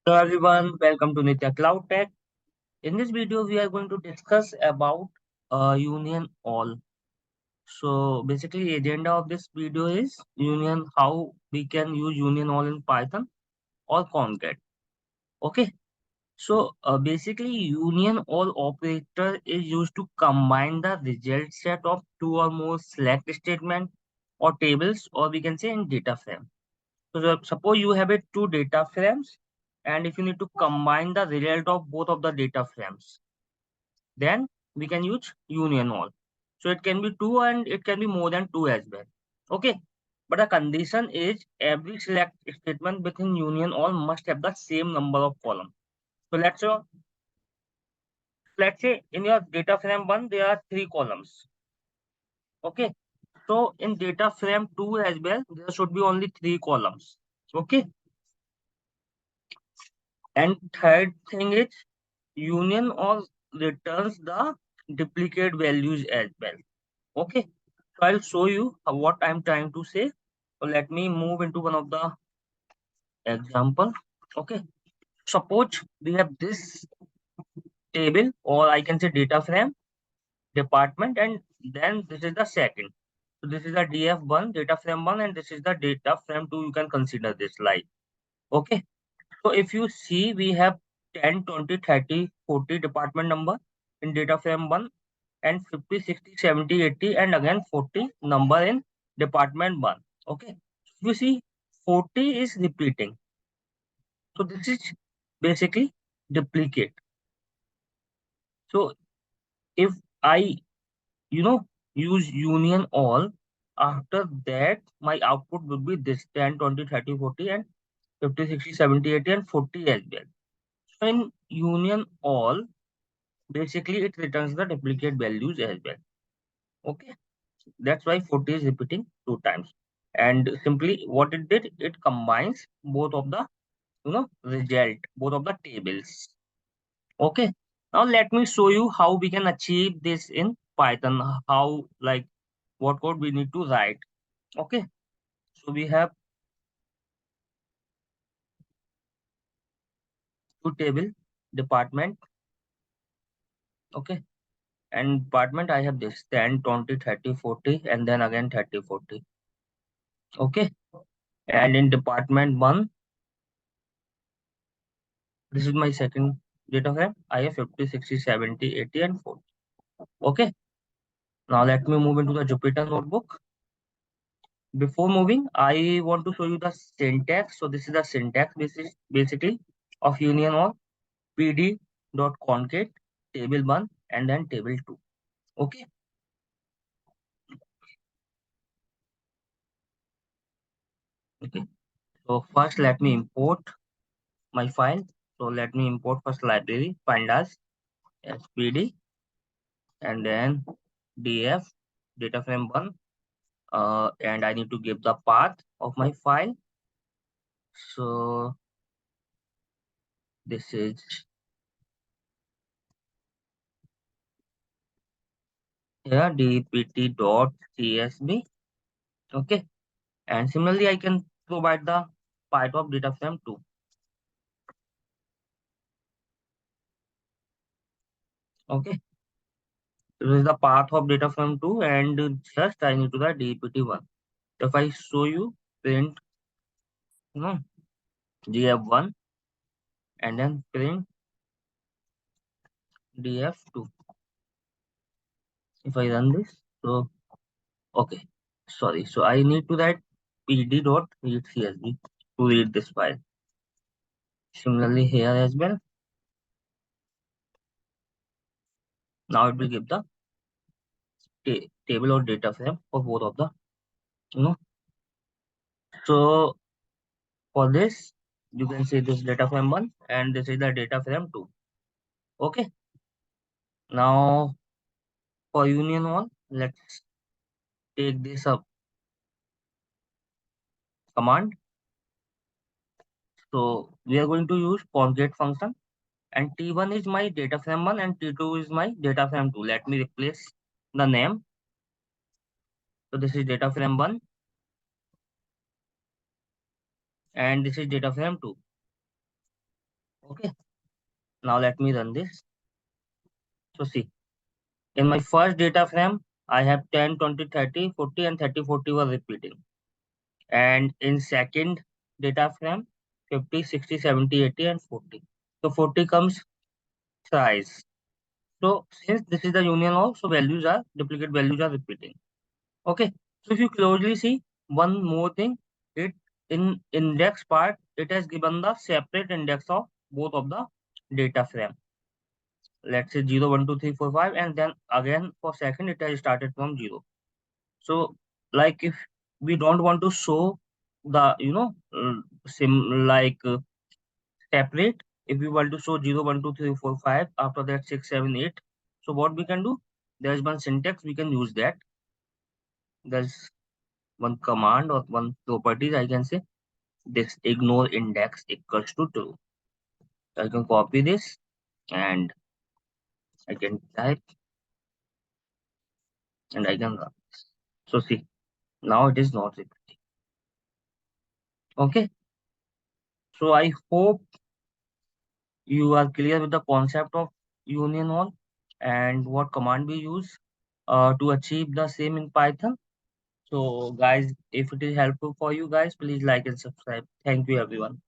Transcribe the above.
Hello everyone, welcome to NityaCloudtech. In this video, we are going to discuss about union all. So basically, the agenda of this video is union, how we can use union all in Python or Concat. Okay, so basically, union all operator is used to combine the result set of two or more select statement or tables, or we can say in data frame. So suppose you have a two data frames, and if you need to combine the result of both of the data frames, then we can use union all. So it can be two and it can be more than two as well. Okay. But the condition is every select statement within union all must have the same number of columns. So let's say in your data frame one there are three columns. Okay. So in data frame two as well there should be only three columns. Okay. And third thing is union all returns the duplicate values as well. Okay, so I'll show you what I'm trying to say. So let me move into one of the example. Okay, suppose we have this table, or I can say data frame department, and then this is the second. So this is the df1 data frame 1, and this is the data frame 2. You can consider this like. Okay, so if you see, we have 10, 20, 30, 40 department number in data frame 1, and 50, 60, 70, 80, and again 40 number in department 1. Okay, if you see, 40 is repeating. So this is basically duplicate. So if I, use union all, after that my output will be this 10, 20, 30, 40, and 50, 60, 70, 80, and 40 as well. So in union all, basically it returns the duplicate values as well. Okay, that's why 40 is repeating two times. And simply what it did, it combines both of the result, both of the tables. Okay, now let me show you how we can achieve this in Python. How, like, what code we need to write. Okay, so we have two table, department. Okay, and department I have this 10, 20, 30, 40, and then again 30, 40. Okay, and in department 1, this is my second data frame. I have 50, 60, 70, 80, and 40. Okay, now let me move into the Jupyter notebook. Before moving, I want to show you the syntax. So this is the syntax basically of union of pd.concat table 1 and then table 2. Okay. Okay. So first let me import my file. So let me import first library pandas spd and then df data frame 1. And I need to give the path of my file. So this is here dpt.csv. Okay, and similarly I can provide the part of data frame 2. Okay, this is the path of data frame 2, and just I need to the dpt1. If I show you print df1 and then print df2. If I run this, so okay, sorry, so I need to write pd.read.csv to read this file. Similarly here as well, now it will give the table or data frame for both of the you know so for this you can see this data frame 1 and this is the data frame 2. Okay, now for union all, let's take this up command. So we are going to use concat function, and t1 is my data frame 1 and t2 is my data frame 2. Let me replace the name. So this is data frame 1 and this is data frame 2. Okay, now let me run this. So see, in my first data frame, I have 10, 20, 30, 40, and 30, 40 were repeating. And in second data frame, 50, 60, 70, 80, and 40. So 40 comes thrice. So since this is the union of, so values are, duplicate values are repeating. Okay. So if you closely see, one more thing, it in index part, it has given the separate index of both of the data frame. Let's say 0, 1, 2, 3, 4, 5, and then again for second, it has started from 0. So like if we don't want to show the, separate, if we want to show 0, 1, 2, 3, 4, 5, after that 6, 7, 8. So what we can do, there's one syntax, we can use that. There's one command or one properties, I can say, this ignore index equals to true. So I can copy this and I can type and I can run. So see, now it is not repeating. Okay. So I hope you are clear with the concept of union all and what command we use to achieve the same in Python. So guys, if it is helpful for you guys, please like and subscribe. Thank you everyone.